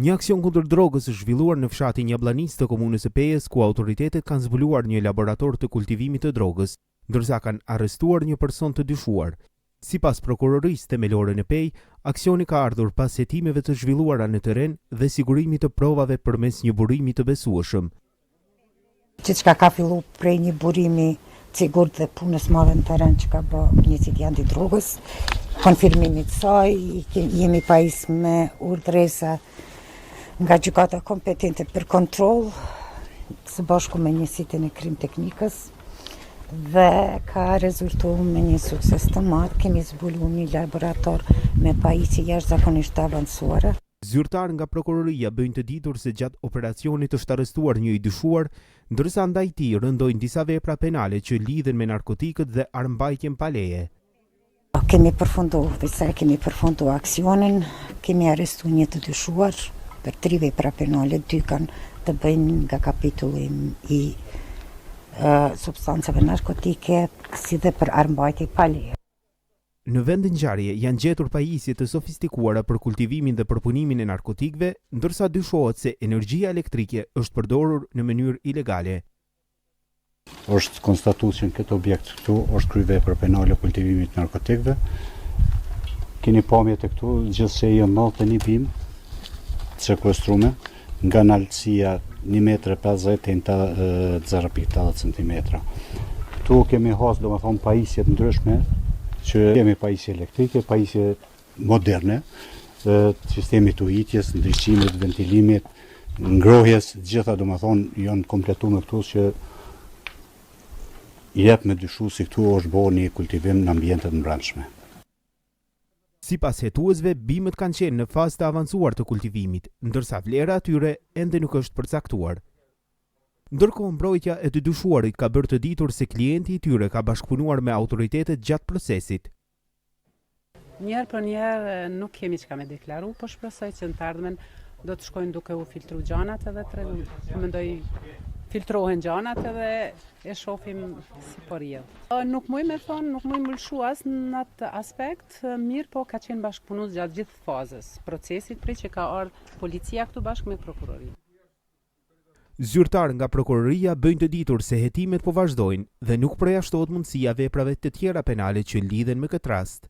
Një aksion kundër drogës është zhvilluar në fshatin Jabllanis të komunës së Pejës, ku autoritetet kanë zbuluar një laborator të kultivimit të drogës, ndërsa kanë arrestuar një person të dyshuar. Sipas prokurorisë themelore në Pejë, aksioni ka ardhur pas hetimeve të zhvilluara në terren dhe sigurimit të provave përmes një burimi të besueshëm. Gjithçka ka filluar prej një burimi sigurt dhe punës madhe në terren që ka bërë një cili antidrogës, konfirmimit saj, jemi pajis me urdhresa nga gjykata kompetente për kontroll, së bashku me njësitin e krim teknikës, dhe ka rezultuar me një sukses të madh. Kemi zbuluar një laborator me pajisje jashtëzakonisht të avancuara. Zyrtar nga prokuroria bëjnë të ditur se gjatë operacionit është arrestuar një i dyshuar, ndërsa ndaj tij rëndojnë disa vepra penale që lidhen me narkotikët dhe armbajtjen pa leje. Kemi përfunduar aksionin, kemi arrestuar një të dyshuar për 3 vepra penale, 2 kanë të bëjnë nga kapitulli i substancave narkotike, si dhe për armbajtje pa leje. Në vend ngjarje janë gjetur pajisje të sofistikuara për kultivimin dhe përpunimin e narkotikëve, ndërsa dyshohet se energjia elektrike është përdorur në mënyrë ilegale. Është konstatuar që në këtë objekt këtu është kryer vepra penale kultivimit të narkotikëve. Keni pamje të këtu gjithsej janë 91 bimë të sekuestruar nga naltësia 1,50 m deri 0,80 cm. Këtu kemi hasë domethënë pajisje të ndryshme, që kemi pajisje elektrike, pajisje moderne, sistemi të ujitjes, ndriçimit, ventilimit, ngrohjes, gjitha domethënë janë kompletuar këtu që i jep me dyshu si këtu është bërë një kultivim në ambientet mbrëmshme. Sipas hetuesve, bimët kanë qenë në fazë të avancuar të kultivimit, ndërsa vlera atyre ende nuk është përcaktuar. Ndërkohë, mbrojtja e të dyshuarit ka bërë të ditur se klienti i tyre ka bashkëpunuar me autoritetet gjatë procesit. Njerë për njerë nuk kemi çka me deklaru, po shpresoj që në të ardhmen do të shkojnë duke u filtru gjanat edhe mendoj filtrohen gjanat edhe e shohim si po rrjedh. Nuk muj me thonë, nuk muj më lëshu as në atë aspekt, mirë po ka qenë bashkëpunues gjatë gjithë fazës procesit, prej që ka ardhur policia këtu bashkë me prokurorinë. Zyrtar nga prokuroria bëjnë të ditur se hetimet po vazhdojnë dhe nuk përjashtohet mundësia veprave të tjera penale që lidhen me këtë rast.